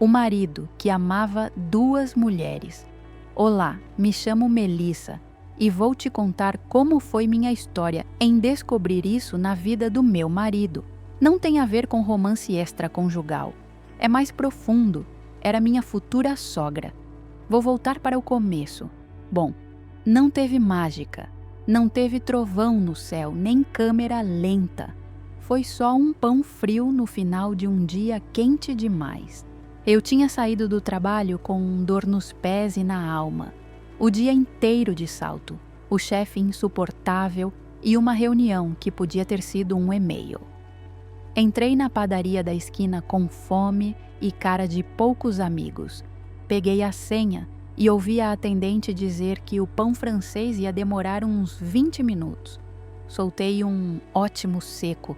O marido que amava 2 mulheres. Olá, me chamo Melissa e vou te contar como foi minha história em descobrir isso na vida do meu marido. Não tem a ver com romance extraconjugal. É mais profundo. Era minha futura sogra. Vou voltar para o começo. Bom, não teve mágica. Não teve trovão no céu, nem câmera lenta. Foi só um pão frio no final de um dia quente demais. Eu tinha saído do trabalho com dor nos pés e na alma. O dia inteiro de salto, o chefe insuportável e uma reunião que podia ter sido um e-mail. Entrei na padaria da esquina com fome e cara de poucos amigos. Peguei a senha e ouvi a atendente dizer que o pão francês ia demorar uns 20 minutos. Soltei um ótimo seco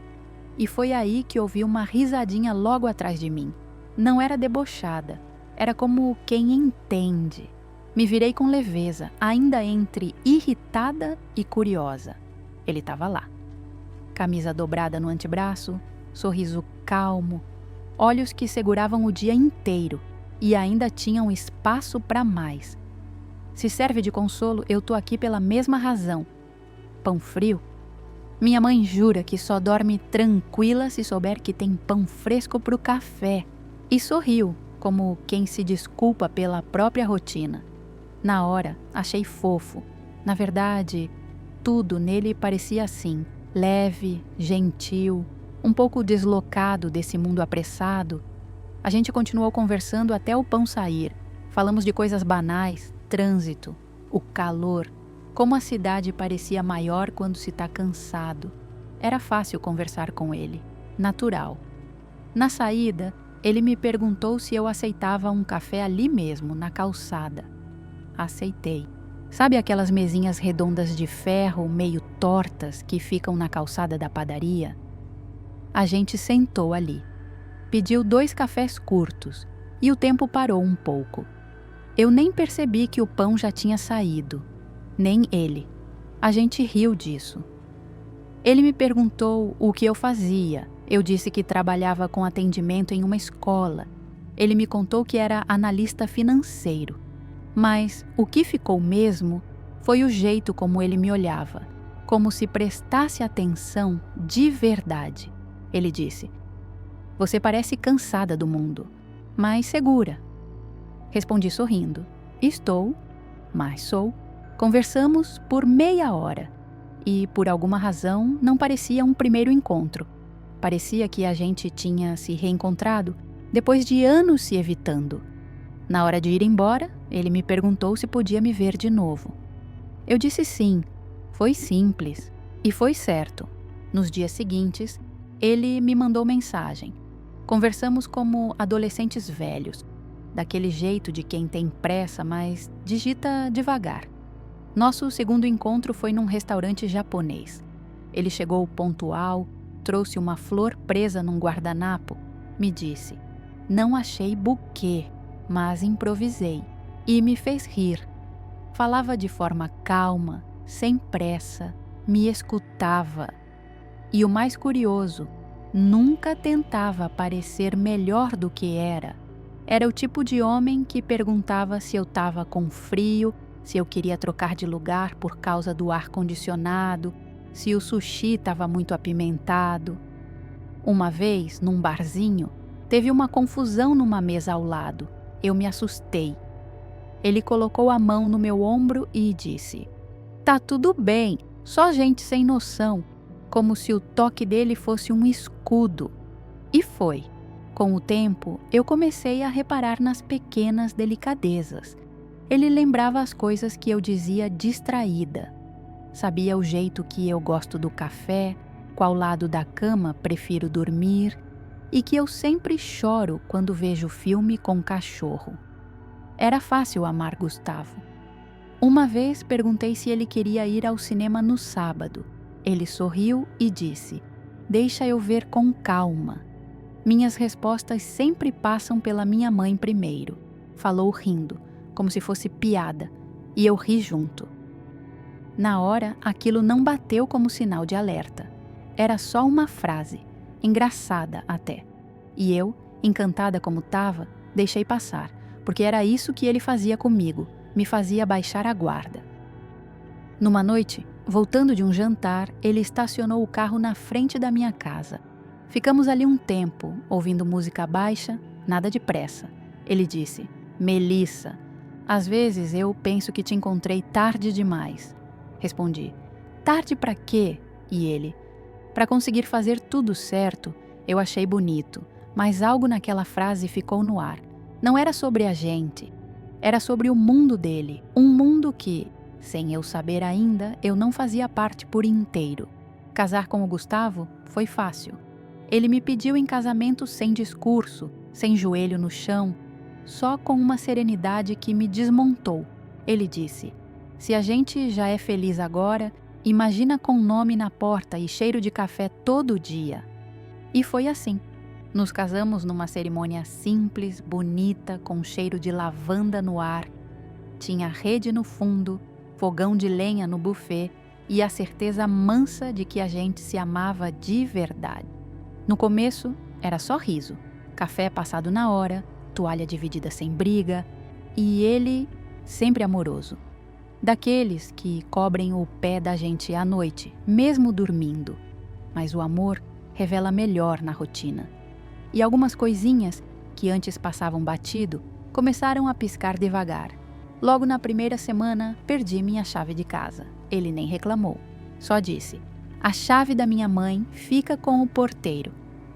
e foi aí que ouvi uma risadinha logo atrás de mim. Não era debochada, era como quem entende. Me virei com leveza, ainda entre irritada e curiosa. Ele estava lá. Camisa dobrada no antebraço, sorriso calmo, olhos que seguravam o dia inteiro e ainda tinham espaço para mais. Se serve de consolo, eu tô aqui pela mesma razão. Pão frio? Minha mãe jura que só dorme tranquila se souber que tem pão fresco pro café. E sorriu, como quem se desculpa pela própria rotina. Na hora, achei fofo. Na verdade, tudo nele parecia assim, leve, gentil, um pouco deslocado desse mundo apressado. A gente continuou conversando até o pão sair. Falamos de coisas banais, trânsito, o calor, como a cidade parecia maior quando se está cansado. Era fácil conversar com ele, natural. Na saída, ele me perguntou se eu aceitava um café ali mesmo, na calçada. Aceitei. Sabe aquelas mesinhas redondas de ferro, meio tortas, que ficam na calçada da padaria? A gente sentou ali. Pediu 2 cafés curtos e o tempo parou um pouco. Eu nem percebi que o pão já tinha saído. Nem ele. A gente riu disso. Ele me perguntou o que eu fazia. Eu disse que trabalhava com atendimento em uma escola. Ele me contou que era analista financeiro. Mas o que ficou mesmo foi o jeito como ele me olhava, como se prestasse atenção de verdade. Ele disse: "Você parece cansada do mundo, mas segura." Respondi sorrindo: "Estou, mas sou." Conversamos por meia hora e, por alguma razão, não parecia um primeiro encontro. Parecia que a gente tinha se reencontrado depois de anos se evitando. Na hora de ir embora, ele me perguntou se podia me ver de novo. Eu disse sim. Foi simples e foi certo. Nos dias seguintes, ele me mandou mensagem. Conversamos como adolescentes velhos, daquele jeito de quem tem pressa, mas digita devagar. Nosso segundo encontro foi num restaurante japonês. Ele chegou pontual, trouxe uma flor presa num guardanapo, me disse: "Não achei buquê, mas improvisei." E me fez rir. Falava de forma calma, sem pressa, me escutava. E o mais curioso, nunca tentava parecer melhor do que era. Era o tipo de homem que perguntava se eu estava com frio, se eu queria trocar de lugar por causa do ar-condicionado, se o sushi estava muito apimentado. Uma vez, num barzinho, teve uma confusão numa mesa ao lado. Eu me assustei. Ele colocou a mão no meu ombro e disse: "Tá tudo bem, só gente sem noção." Como se o toque dele fosse um escudo. E foi. Com o tempo, eu comecei a reparar nas pequenas delicadezas. Ele lembrava as coisas que eu dizia distraída. Sabia o jeito que eu gosto do café, qual lado da cama prefiro dormir, e que eu sempre choro quando vejo filme com cachorro. Era fácil amar Gustavo. Uma vez perguntei se ele queria ir ao cinema no sábado. Ele sorriu e disse: "Deixa eu ver com calma." Minhas respostas sempre passam pela minha mãe primeiro. Falou rindo, como se fosse piada, e eu ri junto. Na hora, aquilo não bateu como sinal de alerta. Era só uma frase, engraçada até. E eu, encantada como estava, Deixei passar, porque era isso que ele fazia comigo, me fazia baixar a guarda. Numa noite, voltando de um jantar, ele estacionou o carro na frente da minha casa. Ficamos ali um tempo, ouvindo música baixa, nada de pressa. Ele disse: Melissa, às vezes eu penso que te encontrei tarde demais. Respondi: tarde pra quê? E ele: para conseguir fazer tudo certo. Eu achei bonito, mas algo naquela frase ficou no ar. Não era sobre a gente, era sobre o mundo dele, um mundo que, sem eu saber ainda, eu não fazia parte por inteiro. Casar com o Gustavo foi fácil. Ele me pediu em casamento sem discurso, sem joelho no chão, só com uma serenidade que me desmontou. Ele disse: se a gente já é feliz agora, imagina com nome na porta e cheiro de café todo dia. E foi assim. Nos casamos numa cerimônia simples, bonita, com cheiro de lavanda no ar. Tinha rede no fundo, fogão de lenha no buffet e a certeza mansa de que a gente se amava de verdade. No começo, era só riso, café passado na hora, toalha dividida sem briga, e ele sempre amoroso. Daqueles que cobrem o pé da gente à noite, mesmo dormindo. Mas o amor revela melhor na rotina. E algumas coisinhas, que antes passavam batido, começaram a piscar devagar. Logo na primeira semana, perdi minha chave de casa. Ele nem reclamou. Só disse: a chave da minha mãe fica com o porteiro.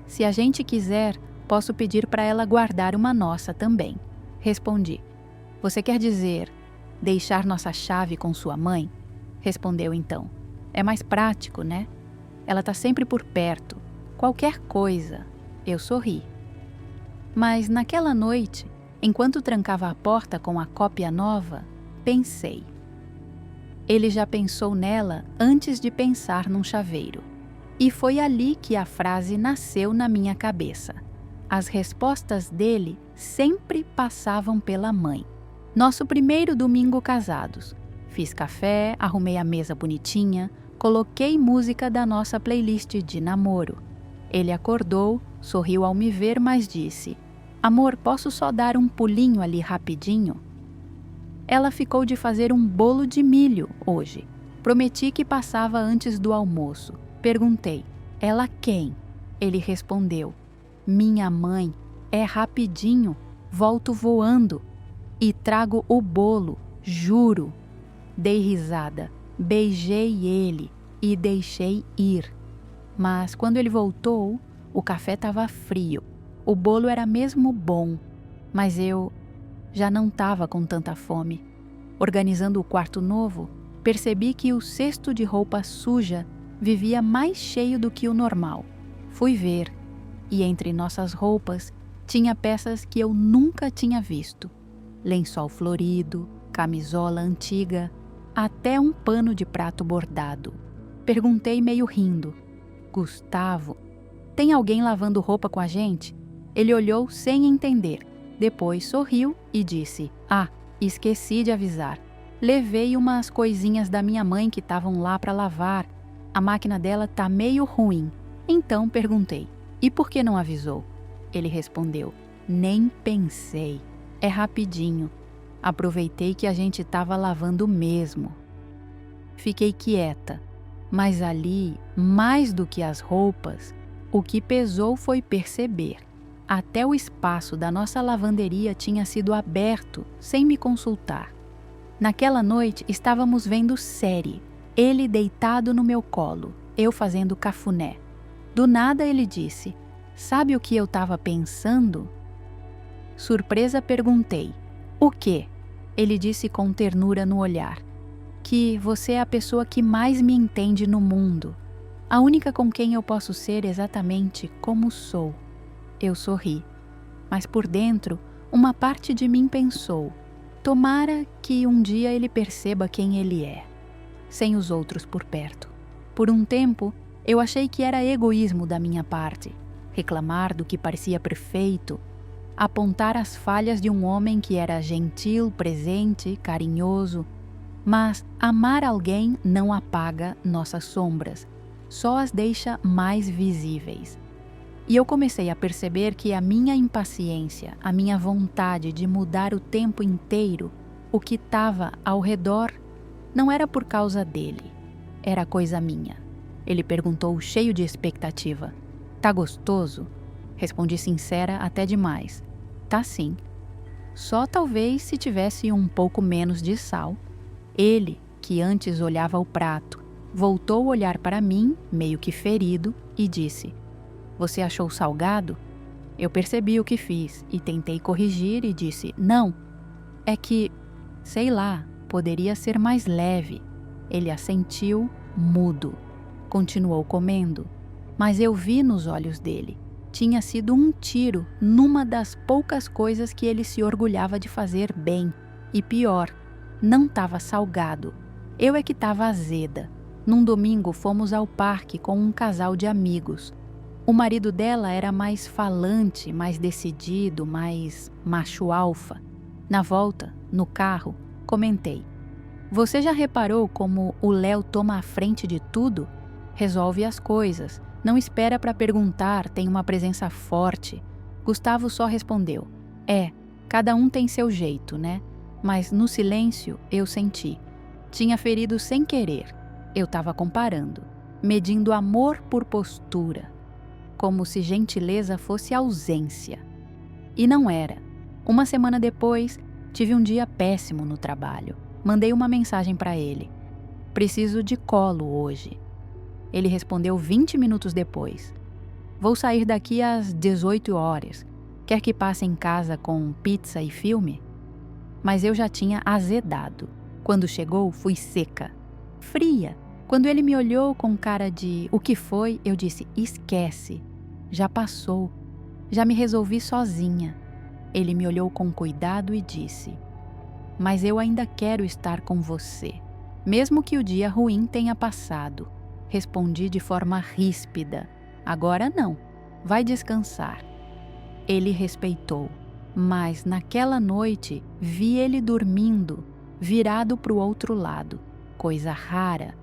Se a gente quiser, posso pedir para ela guardar uma nossa também. Respondi: você quer dizer deixar nossa chave com sua mãe? Respondeu então: é mais prático, né? Ela tá sempre por perto. Qualquer coisa. Eu sorri. Mas naquela noite, enquanto trancava a porta com a cópia nova, pensei. Ele já pensou nela antes de pensar num chaveiro. E foi ali que a frase nasceu na minha cabeça. As respostas dele sempre passavam pela mãe. Nosso primeiro domingo casados. Fiz café, arrumei a mesa bonitinha, coloquei música da nossa playlist de namoro. Ele acordou, sorriu ao me ver, mas disse: amor, posso só dar um pulinho ali rapidinho? Ela ficou de fazer um bolo de milho hoje. Prometi que passava antes do almoço. Perguntei: ela quem? Ele respondeu: minha mãe. É rapidinho, volto voando. E trago o bolo, juro. Dei risada, beijei ele e deixei ir. Mas quando ele voltou, o café estava frio. O bolo era mesmo bom, mas eu já não estava com tanta fome. Organizando o quarto novo, percebi que o cesto de roupa suja vivia mais cheio do que o normal. Fui ver, e entre nossas roupas tinha peças que eu nunca tinha visto. Lençol florido, camisola antiga, até um pano de prato bordado. Perguntei meio rindo: Gustavo, tem alguém lavando roupa com a gente? Ele olhou sem entender. Depois sorriu e disse: ah, esqueci de avisar. Levei umas coisinhas da minha mãe que estavam lá para lavar. A máquina dela tá meio ruim. Então perguntei: e por que não avisou? Ele respondeu: nem pensei. É rapidinho. Aproveitei que a gente estava lavando mesmo. Fiquei quieta, mas ali, mais do que as roupas, o que pesou foi perceber. Até o espaço da nossa lavanderia tinha sido aberto sem me consultar. Naquela noite estávamos vendo série, ele deitado no meu colo, eu fazendo cafuné. Do nada ele disse: sabe o que eu estava pensando? Surpresa, perguntei: o quê? Ele disse com ternura no olhar: que você é a pessoa que mais me entende no mundo, a única com quem eu posso ser exatamente como sou. Eu sorri, mas por dentro, uma parte de mim pensou: tomara que um dia ele perceba quem ele é, sem os outros por perto. Por um tempo, eu achei que era egoísmo da minha parte, reclamar do que parecia perfeito, apontar as falhas de um homem que era gentil, presente, carinhoso. Mas amar alguém não apaga nossas sombras, só as deixa mais visíveis. E eu comecei a perceber que a minha impaciência, a minha vontade de mudar o tempo inteiro, o que estava ao redor, não era por causa dele, era coisa minha. Ele perguntou cheio de expectativa: "Tá gostoso?" Respondi sincera até demais: "Tá sim. Só talvez se tivesse um pouco menos de sal." Ele, que antes olhava o prato, voltou a olhar para mim, meio que ferido, e disse: "Você achou salgado?" Eu percebi o que fiz e tentei corrigir e disse: "Não, é que, sei lá, poderia ser mais leve." Ele assentiu, mudo. Continuou comendo, mas eu vi nos olhos dele. Tinha sido um tiro numa das poucas coisas que ele se orgulhava de fazer bem. E pior, não estava salgado. Eu é que estava azeda. Num domingo fomos ao parque com um casal de amigos. O marido dela era mais falante, mais decidido, mais macho alfa. Na volta, no carro, comentei: "Você já reparou como o Léo toma a frente de tudo? Resolve as coisas, não espera para perguntar, tem uma presença forte." Gustavo só respondeu: "Cada um tem seu jeito, né?" Mas no silêncio eu senti. Tinha ferido sem querer. Eu estava comparando, medindo amor por postura, como se gentileza fosse ausência. E não era. Uma semana depois, tive um dia péssimo no trabalho. Mandei uma mensagem para ele: "Preciso de colo hoje." Ele respondeu 20 minutos depois: "Vou sair daqui às 18 horas. Quer que passe em casa com pizza e filme?" Mas eu já tinha azedado. Quando chegou, fui seca, fria. Quando ele me olhou com cara de "o que foi?", eu disse: "Esquece. Já passou. Já me resolvi sozinha." Ele me olhou com cuidado e disse: "Mas eu ainda quero estar com você, mesmo que o dia ruim tenha passado." Respondi de forma ríspida: "Agora não. Vai descansar." Ele respeitou, mas naquela noite vi ele dormindo, virado para o outro lado, coisa rara,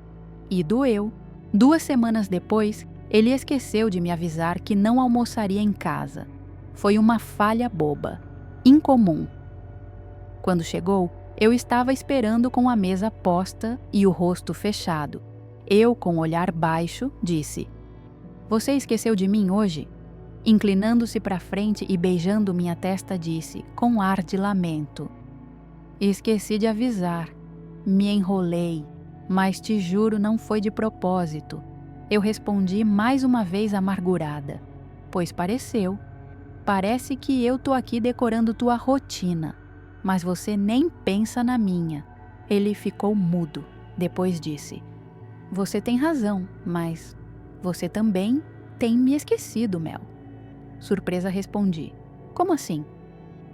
e doeu. 2 semanas depois, ele esqueceu de me avisar que não almoçaria em casa. Foi uma falha boba, incomum. Quando chegou, eu estava esperando com a mesa posta e o rosto fechado. Eu, com o olhar baixo, disse: "Você esqueceu de mim hoje?" Inclinando-se para frente e beijando minha testa, disse, com ar de lamento: "Esqueci de avisar. Me enrolei, mas te juro não foi de propósito." Eu respondi mais uma vez amargurada: "Pois pareceu. Parece que eu tô aqui decorando tua rotina, mas você nem pensa na minha." Ele ficou mudo. Depois disse: "Você tem razão, mas você também tem me esquecido, Mel." Surpresa, respondi: "Como assim?"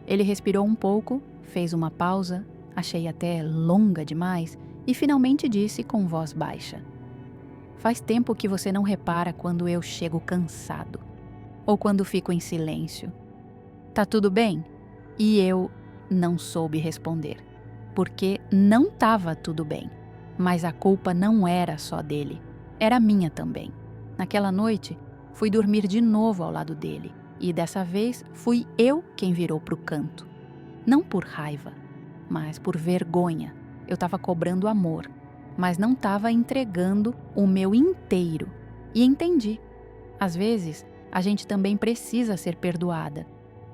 Ele respirou um pouco, fez uma pausa, achei até longa demais, e finalmente disse com voz baixa: "Faz tempo que você não repara quando eu chego cansado, ou quando fico em silêncio. Tá tudo bem?" E eu não soube responder, porque não estava tudo bem. Mas a culpa não era só dele, era minha também. Naquela noite, fui dormir de novo ao lado dele, e dessa vez fui eu quem virou pro canto. Não por raiva, mas por vergonha. Eu estava cobrando amor, mas não estava entregando o meu inteiro. E entendi. Às vezes, a gente também precisa ser perdoada,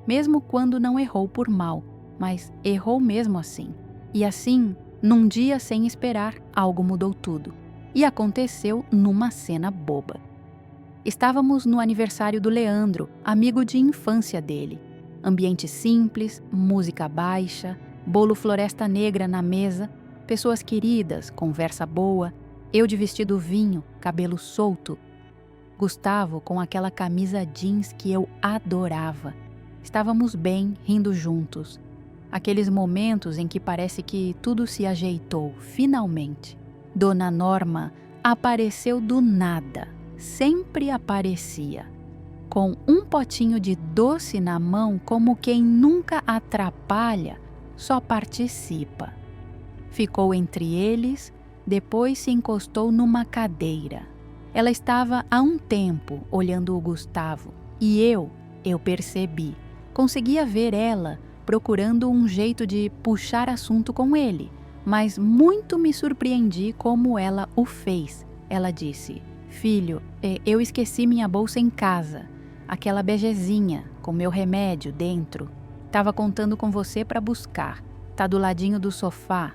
mesmo quando não errou por mal, mas errou mesmo assim. E assim, num dia sem esperar, algo mudou tudo. E aconteceu numa cena boba. Estávamos no aniversário do Leandro, amigo de infância dele. Ambiente simples, música baixa, bolo floresta negra na mesa, pessoas queridas, conversa boa, eu de vestido vinho, cabelo solto. Gustavo com aquela camisa jeans que eu adorava. Estávamos bem, rindo juntos. Aqueles momentos em que parece que tudo se ajeitou, finalmente. Dona Norma apareceu do nada, sempre aparecia, com um potinho de doce na mão, como quem nunca atrapalha, só participa. Ficou entre eles, depois se encostou numa cadeira. Ela estava há um tempo olhando o Gustavo, E eu percebi. Conseguia ver ela procurando um jeito de puxar assunto com ele, mas muito me surpreendi como ela o fez. Ela disse: "Filho, eu esqueci minha bolsa em casa, aquela begezinha com meu remédio dentro. Tava contando com você para buscar. Tá do ladinho do sofá."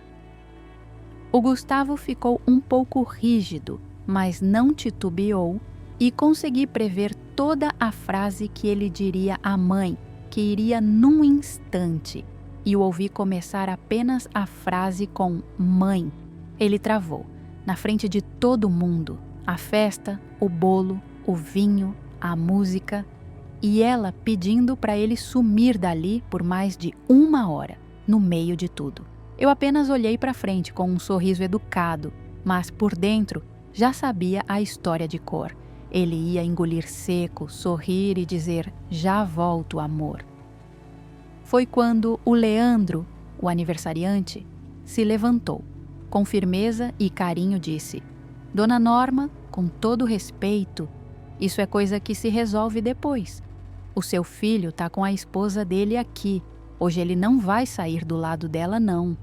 O Gustavo ficou um pouco rígido, mas não titubeou e consegui prever toda a frase que ele diria à mãe, que iria num instante, e o ouvi começar apenas a frase com "mãe". Ele travou, na frente de todo mundo, a festa, o bolo, o vinho, a música, e ela pedindo para ele sumir dali por mais de 1 hora, no meio de tudo. Eu apenas olhei para frente com um sorriso educado, mas por dentro já sabia a história de cor. Ele ia engolir seco, sorrir e dizer: "Já volto, amor." Foi quando o Leandro, o aniversariante, se levantou. Com firmeza e carinho disse: "Dona Norma, com todo respeito, isso é coisa que se resolve depois. O seu filho tá com a esposa dele aqui. Hoje ele não vai sair do lado dela, não."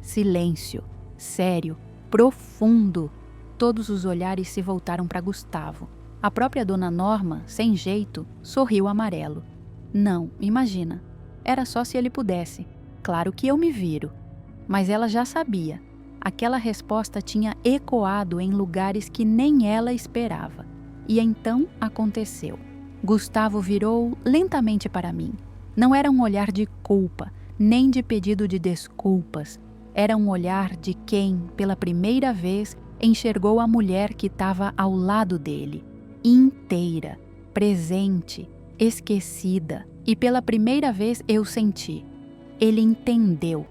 Silêncio, sério, profundo. Todos os olhares se voltaram para Gustavo. A própria Dona Norma, sem jeito, sorriu amarelo. "Não, imagina. Era só se ele pudesse. Claro que eu me viro." Mas ela já sabia. Aquela resposta tinha ecoado em lugares que nem ela esperava. E então aconteceu. Gustavo virou lentamente para mim. Não era um olhar de culpa, nem de pedido de desculpas. Era um olhar de quem, pela primeira vez, enxergou a mulher que estava ao lado dele, inteira, presente, esquecida. E pela primeira vez eu senti. Ele entendeu.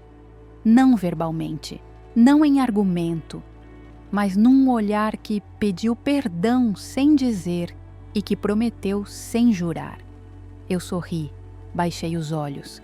Não verbalmente, não em argumento, mas num olhar que pediu perdão sem dizer e que prometeu sem jurar. Eu sorri, baixei os olhos,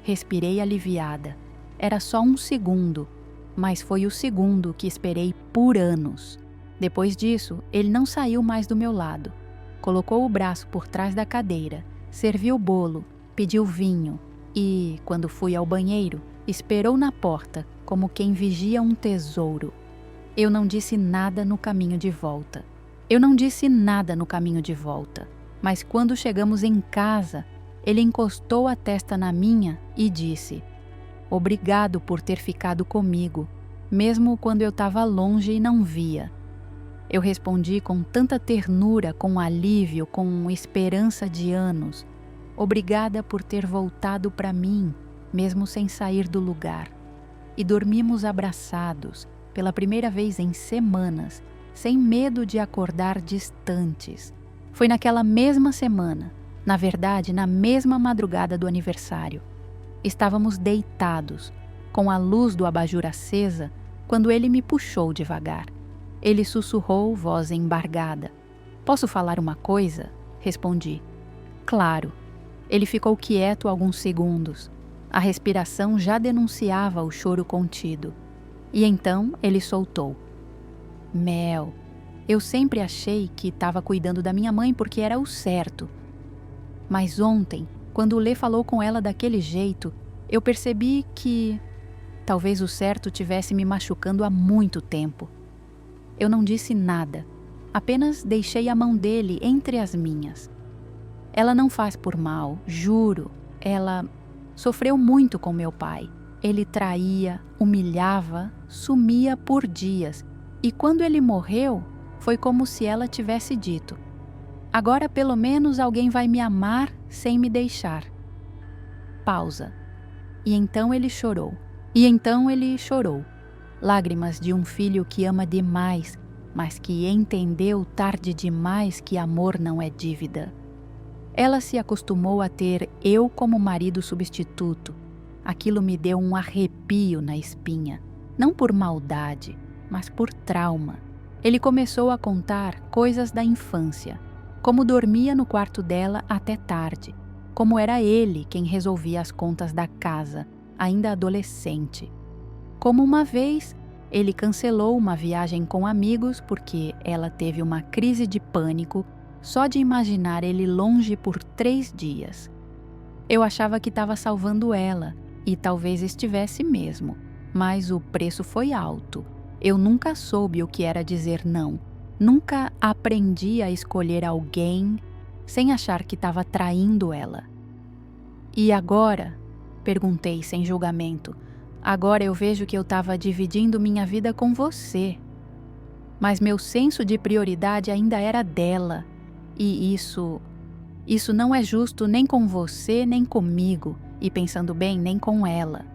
respirei aliviada. Era só um segundo, mas foi o segundo que esperei por anos. Depois disso, ele não saiu mais do meu lado. Colocou o braço por trás da cadeira, serviu o bolo, pediu vinho e, quando fui ao banheiro, esperou na porta como quem vigia um tesouro. Eu não disse nada no caminho de volta. Mas quando chegamos em casa, ele encostou a testa na minha e disse: "Obrigado por ter ficado comigo, mesmo quando eu estava longe e não via." Eu respondi com tanta ternura, com alívio, com esperança de anos: "Obrigada por ter voltado para mim, mesmo sem sair do lugar." E dormimos abraçados, pela primeira vez em semanas, sem medo de acordar distantes. Foi naquela mesma semana, na verdade, na mesma madrugada do aniversário. Estávamos deitados, com a luz do abajur acesa, quando ele me puxou devagar. Ele sussurrou, voz embargada: "Posso falar uma coisa?" Respondi: "Claro." Ele ficou quieto alguns segundos. A respiração já denunciava o choro contido. E então ele soltou: "Mel, eu sempre achei que estava cuidando da minha mãe porque era o certo. Mas ontem, quando o Lê falou com ela daquele jeito, eu percebi que talvez o certo tivesse me machucando há muito tempo." Eu não disse nada, apenas deixei a mão dele entre as minhas. Ela não faz por mal, juro. Ela sofreu muito com meu pai. Ele traía, humilhava, sumia por dias. E quando ele morreu, foi como se ela tivesse dito: "Agora pelo menos alguém vai me amar sem me deixar." Pausa. E então ele chorou. Lágrimas de um filho que ama demais, mas que entendeu tarde demais que amor não é dívida. Ela se acostumou a ter eu como marido substituto. Aquilo me deu um arrepio na espinha, não por maldade, mas por trauma. Ele começou a contar coisas da infância, como dormia no quarto dela até tarde, como era ele quem resolvia as contas da casa, ainda adolescente. Como uma vez, ele cancelou uma viagem com amigos porque ela teve uma crise de pânico só de imaginar ele longe por 3 dias. Eu achava que estava salvando ela, e talvez estivesse mesmo, mas o preço foi alto. Eu nunca soube o que era dizer não. Nunca aprendi a escolher alguém sem achar que estava traindo ela. E agora? Perguntei sem julgamento. Agora eu vejo que eu estava dividindo minha vida com você. Mas meu senso de prioridade ainda era dela. E isso não é justo nem com você, nem comigo. E pensando bem, nem com ela.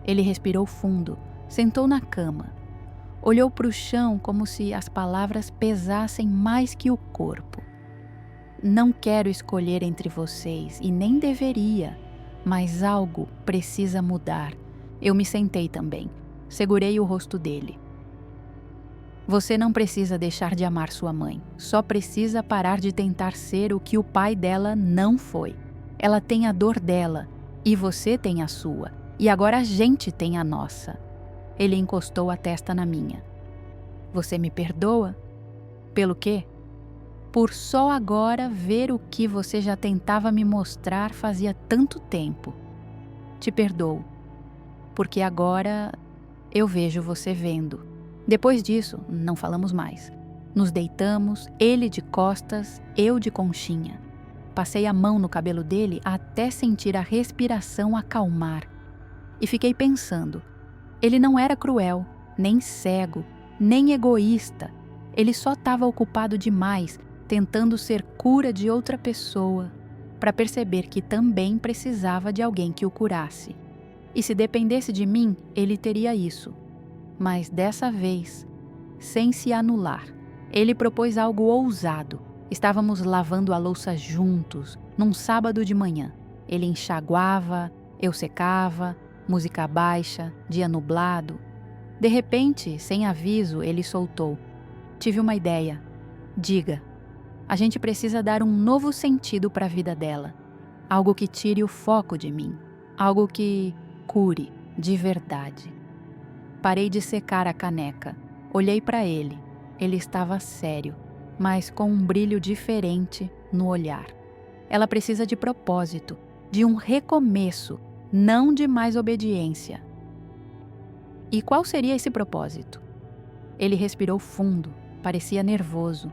Ele respirou fundo, sentou na cama. Olhou para o chão como se as palavras pesassem mais que o corpo. Não quero escolher entre vocês e nem deveria, mas algo precisa mudar. Eu me sentei também. Segurei o rosto dele. Você não precisa deixar de amar sua mãe. Só precisa parar de tentar ser o que o pai dela não foi. Ela tem a dor dela e você tem a sua. E agora a gente tem a nossa. Ele encostou a testa na minha. Você me perdoa? Pelo quê? Por só agora ver o que você já tentava me mostrar fazia tanto tempo. Te perdoo. Porque agora eu vejo você vendo. Depois disso, não falamos mais. Nos deitamos, ele de costas, eu de conchinha. Passei a mão no cabelo dele até sentir a respiração acalmar. E fiquei pensando, ele não era cruel, nem cego, nem egoísta. Ele só estava ocupado demais, tentando ser cura de outra pessoa, para perceber que também precisava de alguém que o curasse. E se dependesse de mim, ele teria isso. Mas dessa vez, sem se anular, ele propôs algo ousado. Estávamos lavando a louça juntos, num sábado de manhã. Ele enxaguava, eu secava, música baixa, dia nublado. De repente, sem aviso, ele soltou. Tive uma ideia. Diga. A gente precisa dar um novo sentido para a vida dela. Algo que tire o foco de mim. Algo que cure, de verdade. Parei de secar a caneca. Olhei para ele. Ele estava sério, mas com um brilho diferente no olhar. Ela precisa de propósito, de um recomeço, não de mais obediência. E qual seria esse propósito? Ele respirou fundo, parecia nervoso.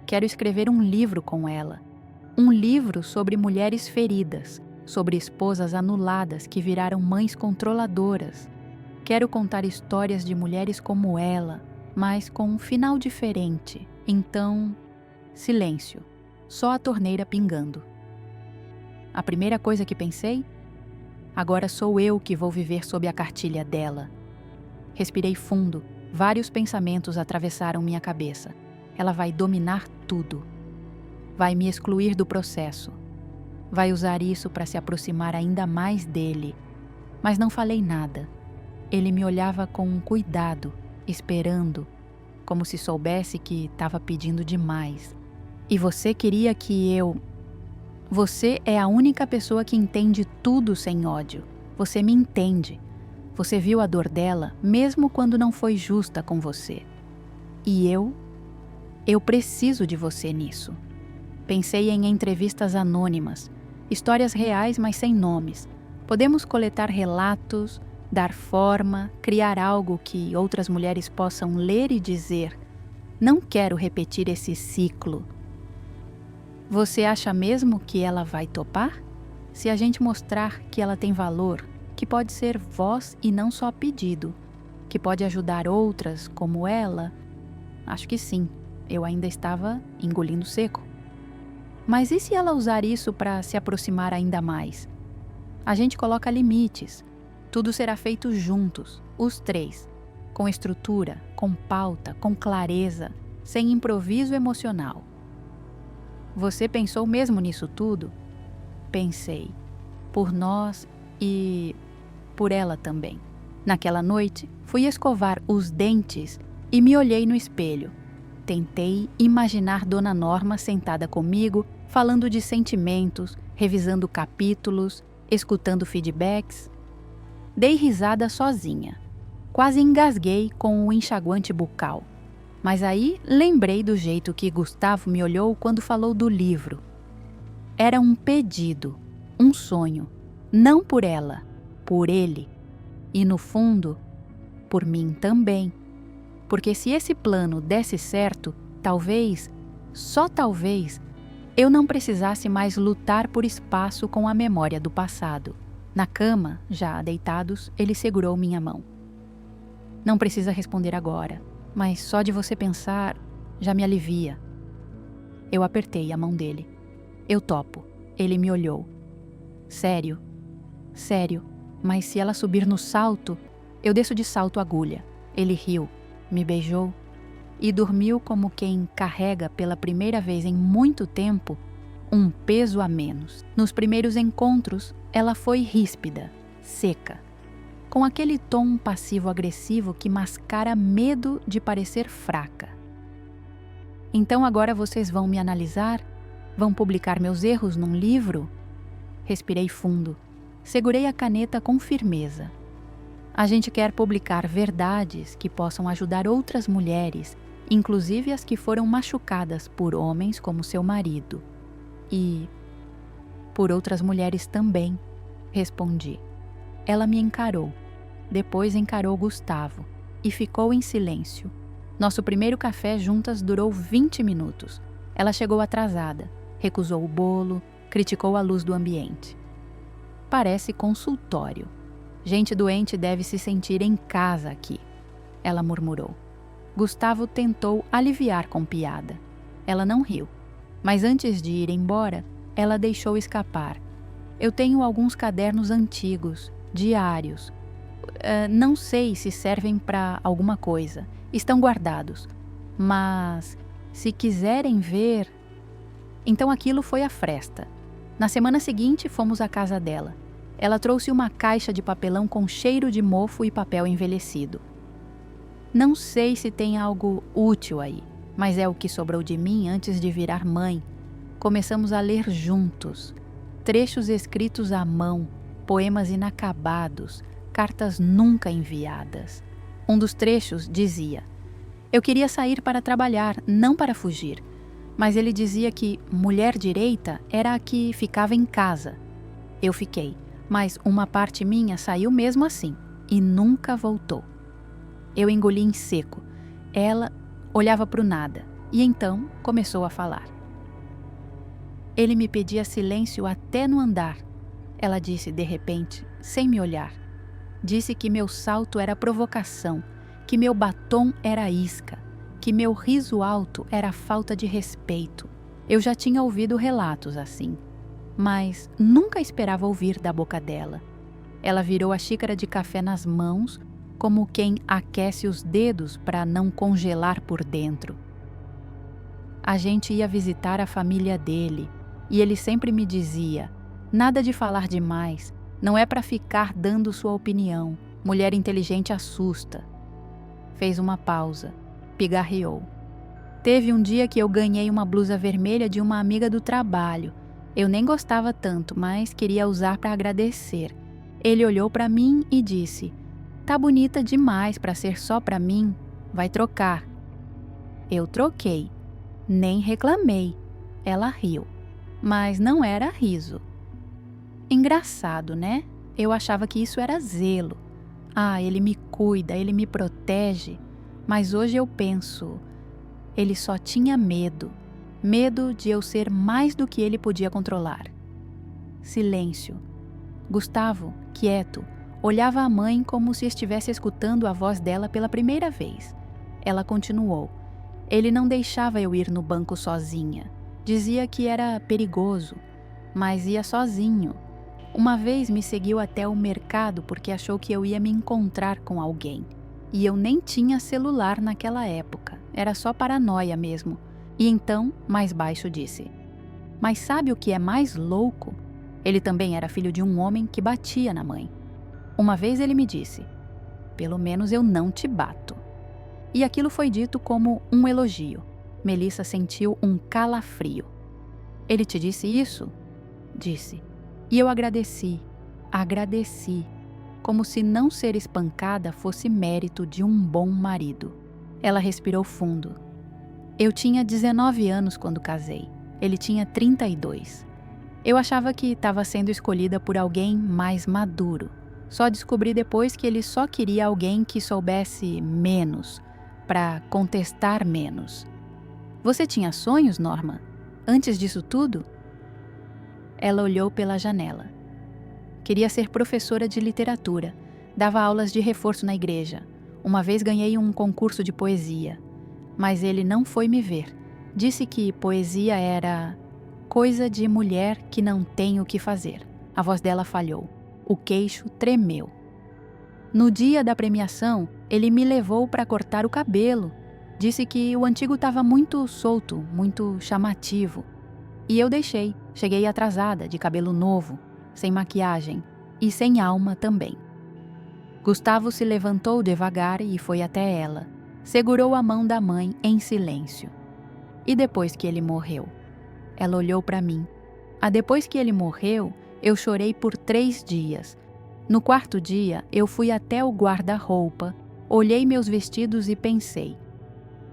Quero escrever um livro com ela. Um livro sobre mulheres feridas, sobre esposas anuladas que viraram mães controladoras. Quero contar histórias de mulheres como ela, mas com um final diferente. Então, silêncio, só a torneira pingando. A primeira coisa que pensei? Agora sou eu que vou viver sob a cartilha dela. Respirei fundo, vários pensamentos atravessaram minha cabeça. Ela vai dominar tudo. Vai me excluir do processo. Vai usar isso para se aproximar ainda mais dele. Mas não falei nada. Ele me olhava com cuidado, esperando, como se soubesse que estava pedindo demais. E você queria que eu... Você é a única pessoa que entende tudo sem ódio. Você me entende. Você viu a dor dela, mesmo quando não foi justa com você. E eu preciso de você nisso. Pensei em entrevistas anônimas, histórias reais, mas sem nomes. Podemos coletar relatos, dar forma, criar algo que outras mulheres possam ler e dizer: não quero repetir esse ciclo. Você acha mesmo que ela vai topar? Se a gente mostrar que ela tem valor, que pode ser voz e não só pedido, que pode ajudar outras como ela? Acho que sim, eu ainda estava engolindo seco. Mas e se ela usar isso para se aproximar ainda mais? A gente coloca limites. Tudo será feito juntos, os 3, com estrutura, com pauta, com clareza, sem improviso emocional. Você pensou mesmo nisso tudo? Pensei. Por nós e por ela também. Naquela noite, fui escovar os dentes e me olhei no espelho. Tentei imaginar Dona Norma sentada comigo, falando de sentimentos, revisando capítulos, escutando feedbacks. Dei risada sozinha. Quase engasguei com o enxaguante bucal. Mas aí lembrei do jeito que Gustavo me olhou quando falou do livro. Era um pedido, um sonho, não por ela, por ele. E no fundo, por mim também. Porque se esse plano desse certo, talvez, só talvez, eu não precisasse mais lutar por espaço com a memória do passado. Na cama, já deitados, ele segurou minha mão. Não precisa responder agora, mas só de você pensar já me alivia. Eu apertei a mão dele. Eu topo. Ele me olhou. Sério? Sério, mas se ela subir no salto, eu desço de salto agulha. Ele riu, me beijou e dormiu como quem carrega pela primeira vez em muito tempo um peso a menos. Nos primeiros encontros, ela foi ríspida, seca, com aquele tom passivo-agressivo que mascara medo de parecer fraca. Então agora vocês vão me analisar? Vão publicar meus erros num livro? Respirei fundo. Segurei a caneta com firmeza. A gente quer publicar verdades que possam ajudar outras mulheres, inclusive as que foram machucadas por homens como seu marido. E por outras mulheres também, respondi. Ela me encarou. Depois encarou Gustavo e ficou em silêncio. Nosso primeiro café juntas durou 20 minutos. Ela chegou atrasada, recusou o bolo, criticou a luz do ambiente. Parece consultório. Gente doente deve se sentir em casa aqui, ela murmurou. Gustavo tentou aliviar com piada. Ela não riu, mas antes de ir embora, ela deixou escapar. Eu tenho alguns cadernos antigos, diários. Não sei se servem para alguma coisa. Estão guardados. Mas, se quiserem ver... Então aquilo foi a fresta. Na semana seguinte, fomos à casa dela. Ela trouxe uma caixa de papelão com cheiro de mofo e papel envelhecido. Não sei se tem algo útil aí, mas é o que sobrou de mim antes de virar mãe. Começamos a ler juntos. Trechos escritos à mão, poemas inacabados, cartas nunca enviadas. Um dos trechos dizia: eu queria sair para trabalhar, não para fugir. Mas ele dizia que mulher direita era a que ficava em casa. Eu fiquei, mas uma parte minha saiu mesmo assim e nunca voltou. Eu engoli em seco. Ela olhava para o nada e então começou a falar. Ele me pedia silêncio até no andar. Ela disse de repente, sem me olhar. Disse que meu salto era provocação, que meu batom era isca, que meu riso alto era falta de respeito. Eu já tinha ouvido relatos assim, mas nunca esperava ouvir da boca dela. Ela virou a xícara de café nas mãos, como quem aquece os dedos para não congelar por dentro. A gente ia visitar a família dele, e ele sempre me dizia: nada de falar demais, não é para ficar dando sua opinião, mulher inteligente assusta. Fez uma pausa. Pigarreou. Teve um dia que eu ganhei uma blusa vermelha de uma amiga do trabalho. Eu nem gostava tanto, mas queria usar para agradecer. Ele olhou para mim e disse: tá bonita demais para ser só para mim. Vai trocar. Eu troquei. Nem reclamei. Ela riu. Mas não era riso. Engraçado, né? Eu achava que isso era zelo. Ah, ele me cuida, ele me protege. Mas hoje eu penso, ele só tinha medo. Medo de eu ser mais do que ele podia controlar. Silêncio. Gustavo, quieto, olhava a mãe como se estivesse escutando a voz dela pela primeira vez. Ela continuou. Ele não deixava eu ir no banco sozinha. Dizia que era perigoso, mas ia sozinho. Uma vez me seguiu até o mercado porque achou que eu ia me encontrar com alguém. E eu nem tinha celular naquela época, era só paranoia mesmo. E então, mais baixo, disse: mas sabe o que é mais louco? Ele também era filho de um homem que batia na mãe. Uma vez ele me disse: pelo menos eu não te bato. E aquilo foi dito como um elogio. Melissa sentiu um calafrio. Ele te disse isso? Disse. E eu agradeci, como se não ser espancada fosse mérito de um bom marido. Ela respirou fundo. Eu tinha 19 anos quando casei. Ele tinha 32. Eu achava que estava sendo escolhida por alguém mais maduro. Só descobri depois que ele só queria alguém que soubesse menos, para contestar menos. Você tinha sonhos, Norma? Antes disso tudo? Ela olhou pela janela. Queria ser professora de literatura. Dava aulas de reforço na igreja. Uma vez ganhei um concurso de poesia. Mas ele não foi me ver. Disse que poesia era coisa de mulher que não tem o que fazer. A voz dela falhou. O queixo tremeu. No dia da premiação, ele me levou para cortar o cabelo. Disse que o antigo estava muito solto, muito chamativo. E eu deixei. Cheguei atrasada, de cabelo novo, sem maquiagem e sem alma também. Gustavo se levantou devagar e foi até ela. Segurou a mão da mãe em silêncio. E depois que ele morreu? Ela olhou para mim. Depois que ele morreu, eu chorei por 3 dias. No 4º dia, eu fui até o guarda-roupa, olhei meus vestidos e pensei: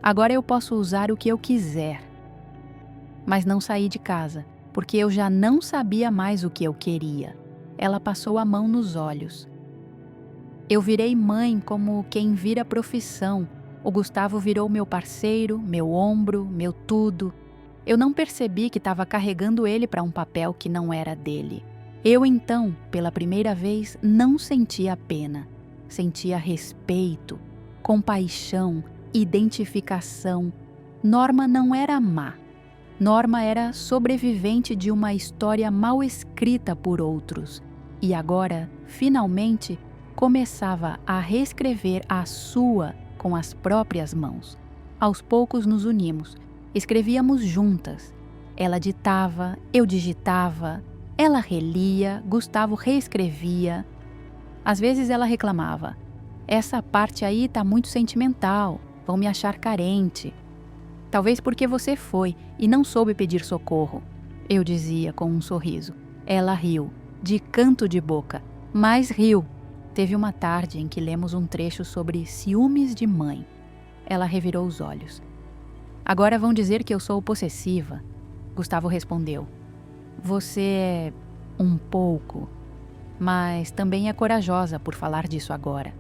agora eu posso usar o que eu quiser. Mas não saí de casa, porque eu já não sabia mais o que eu queria. Ela passou a mão nos olhos. Eu virei mãe como quem vira profissão. O Gustavo virou meu parceiro, meu ombro, meu tudo. Eu não percebi que estava carregando ele para um papel que não era dele. Eu então, pela primeira vez, não sentia pena. Sentia respeito, compaixão, identificação. Norma não era má. Norma era sobrevivente de uma história mal escrita por outros. E agora, finalmente, começava a reescrever a sua com as próprias mãos. Aos poucos nos unimos. Escrevíamos juntas. Ela ditava, eu digitava. Ela relia, Gustavo reescrevia. Às vezes ela reclamava: essa parte aí tá muito sentimental, vão me achar carente. Talvez porque você foi e não soube pedir socorro, eu dizia com um sorriso. Ela riu, de canto de boca, mas riu. Teve uma tarde em que lemos um trecho sobre ciúmes de mãe. Ela revirou os olhos. Agora vão dizer que eu sou possessiva. Gustavo respondeu. Você é um pouco, mas também é corajosa por falar disso agora.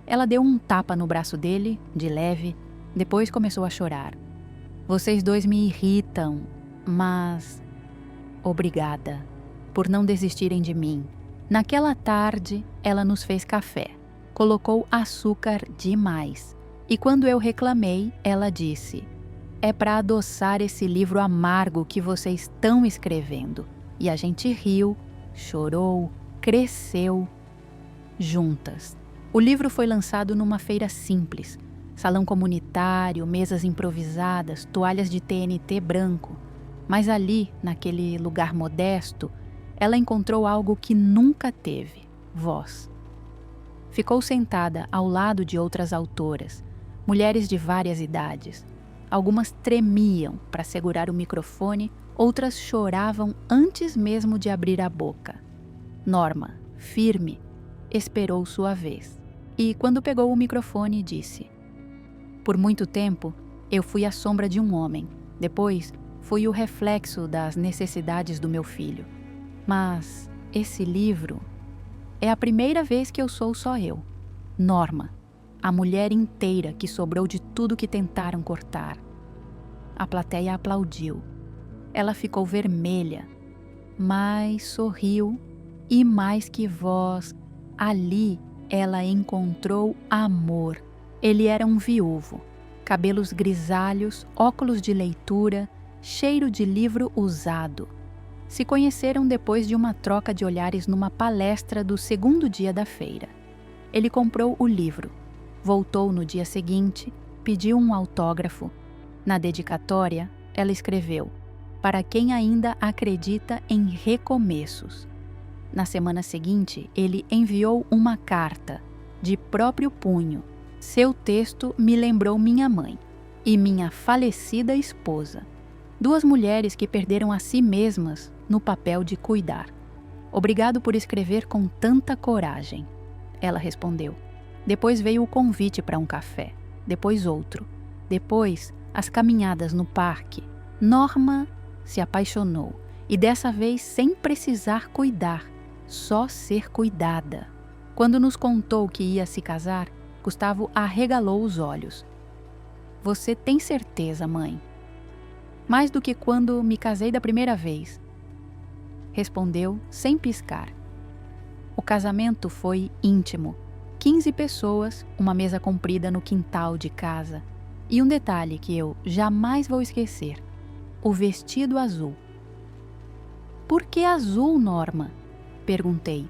Ela deu um tapa no braço dele, de leve, depois começou a chorar. Vocês dois me irritam, mas... Obrigada por não desistirem de mim. Naquela tarde, ela nos fez café. Colocou açúcar demais. E quando eu reclamei, ela disse: é para adoçar esse livro amargo que vocês estão escrevendo. E a gente riu, chorou, cresceu, juntas. O livro foi lançado numa feira simples. Salão comunitário, mesas improvisadas, toalhas de TNT branco. Mas ali, naquele lugar modesto, ela encontrou algo que nunca teve: voz. Ficou sentada ao lado de outras autoras, mulheres de várias idades. Algumas tremiam para segurar o microfone, outras choravam antes mesmo de abrir a boca. Norma, firme, esperou sua vez. E quando pegou o microfone, disse: por muito tempo, eu fui a sombra de um homem. Depois, fui o reflexo das necessidades do meu filho. Mas esse livro é a primeira vez que eu sou só eu. Norma, a mulher inteira que sobrou de tudo que tentaram cortar. A plateia aplaudiu. Ela ficou vermelha, mas sorriu e, mais que voz, ali ela encontrou amor. Ele era um viúvo, cabelos grisalhos, óculos de leitura, cheiro de livro usado. Se conheceram depois de uma troca de olhares numa palestra do 2º dia da feira. Ele comprou o livro, voltou no dia seguinte, pediu um autógrafo. Na dedicatória, ela escreveu: para quem ainda acredita em recomeços. Na semana seguinte, ele enviou uma carta, de próprio punho. Seu texto me lembrou minha mãe e minha falecida esposa. 2 mulheres que perderam a si mesmas no papel de cuidar. Obrigado por escrever com tanta coragem. Ela respondeu. Depois veio o convite para um café. depois outro, depois as caminhadas no parque. Norma se apaixonou, e dessa vez sem precisar cuidar, só ser cuidada. Quando nos contou que ia se casar, Gustavo arregalou os olhos. Você tem certeza, mãe? Mais do que quando me casei da primeira vez, respondeu sem piscar. O casamento foi íntimo. 15 pessoas, uma mesa comprida no quintal de casa. E um detalhe que eu jamais vou esquecer: o vestido azul. Por que azul, Norma? Perguntei.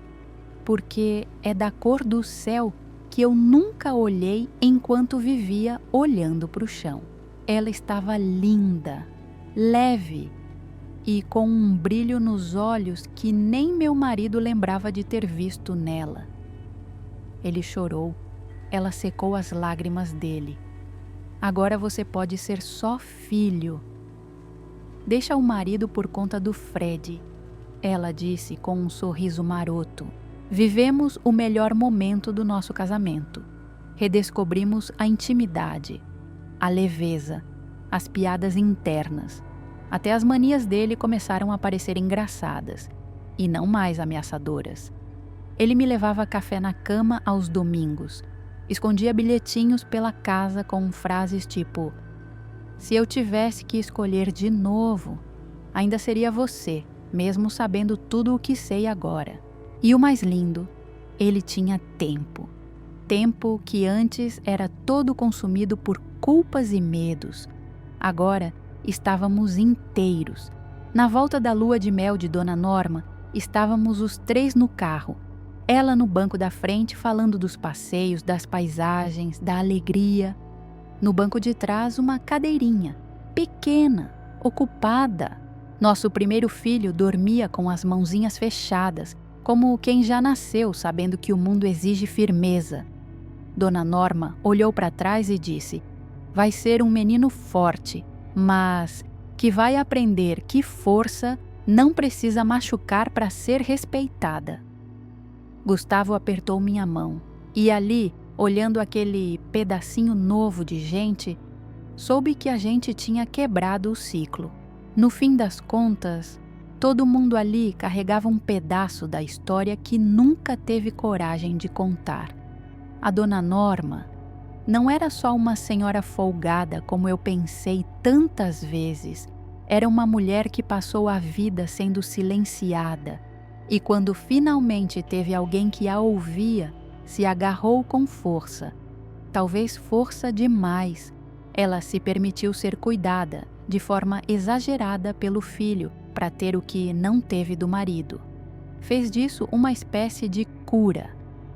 Porque é da cor do céu que eu nunca olhei enquanto vivia olhando para o chão. Ela estava linda, leve e com um brilho nos olhos que nem meu marido lembrava de ter visto nela. Ele chorou. Ela secou as lágrimas dele. Agora você pode ser só filho. Deixa o marido por conta do Fred, ela disse com um sorriso maroto. Vivemos o melhor momento do nosso casamento. Redescobrimos a intimidade, a leveza, as piadas internas. Até as manias dele começaram a parecer engraçadas e não mais ameaçadoras. Ele me levava café na cama aos domingos. Escondia bilhetinhos pela casa com frases tipo: se eu tivesse que escolher de novo, ainda seria você, mesmo sabendo tudo o que sei agora. E o mais lindo, ele tinha tempo. Tempo que antes era todo consumido por culpas e medos. Agora estávamos inteiros. Na volta da lua de mel de Dona Norma, estávamos os 3 no carro. Ela no banco da frente falando dos passeios, das paisagens, da alegria. No banco de trás, uma cadeirinha, pequena, ocupada. Nosso primeiro filho dormia com as mãozinhas fechadas, como quem já nasceu sabendo que o mundo exige firmeza. Dona Norma olhou para trás e disse: vai ser um menino forte, mas que vai aprender que força não precisa machucar para ser respeitada. Gustavo apertou minha mão e ali, olhando aquele pedacinho novo de gente, soube que a gente tinha quebrado o ciclo. No fim das contas, todo mundo ali carregava um pedaço da história que nunca teve coragem de contar. A Dona Norma não era só uma senhora folgada como eu pensei tantas vezes. Era uma mulher que passou a vida sendo silenciada e quando finalmente teve alguém que a ouvia, se agarrou com força. Talvez força demais. Ela se permitiu ser cuidada de forma exagerada pelo filho para ter o que não teve do marido. Fez disso uma espécie de cura,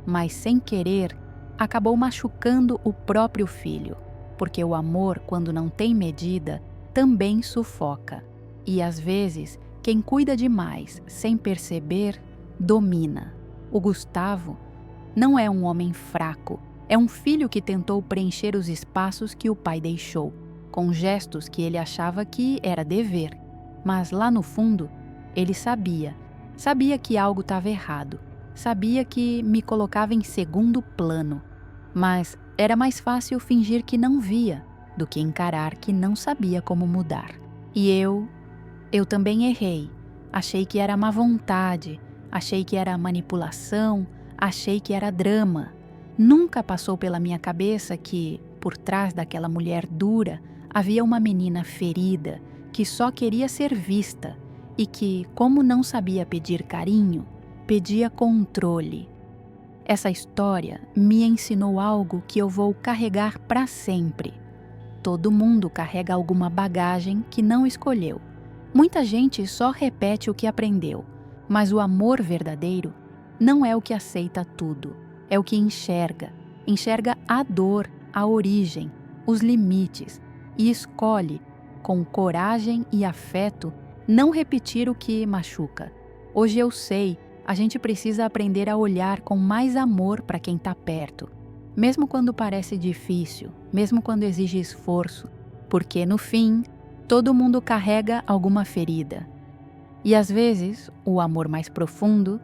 mas sem querer acabou machucando o próprio filho, porque o amor, quando não tem medida, também sufoca. E às vezes, quem cuida demais sem perceber, domina. O Gustavo não é um homem fraco, é um filho que tentou preencher os espaços que o pai deixou, com gestos que ele achava que era dever. Mas lá no fundo, ele sabia que algo estava errado, sabia que me colocava em segundo plano. Mas era mais fácil fingir que não via do que encarar que não sabia como mudar. E eu também errei. Achei que era má vontade, achei que era manipulação, achei que era drama. Nunca passou pela minha cabeça que, por trás daquela mulher dura, havia uma menina ferida que só queria ser vista e que, como não sabia pedir carinho, pedia controle. Essa história me ensinou algo que eu vou carregar para sempre. Todo mundo carrega alguma bagagem que não escolheu. Muita gente só repete o que aprendeu, mas o amor verdadeiro não é o que aceita tudo, é o que enxerga a dor, a origem, os limites e escolhe, com coragem e afeto, não repetir o que machuca. Hoje eu sei, a gente precisa aprender a olhar com mais amor para quem está perto, mesmo quando parece difícil, mesmo quando exige esforço, porque no fim, todo mundo carrega alguma ferida. E às vezes, o amor mais profundo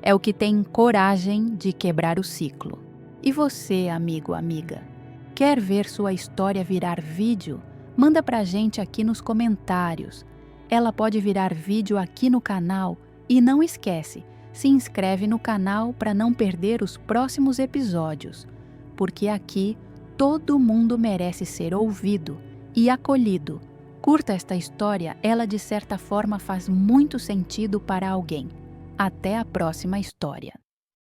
é o que tem coragem de quebrar o ciclo. E você, amigo, amiga, Quer ver sua história virar vídeo? Manda pra gente aqui nos comentários. Ela pode virar vídeo aqui no canal e não esquece, se inscreve no canal para não perder os próximos episódios, porque aqui todo mundo merece ser ouvido e acolhido. Curta esta história, ela de certa forma faz muito sentido para alguém. Até a próxima história.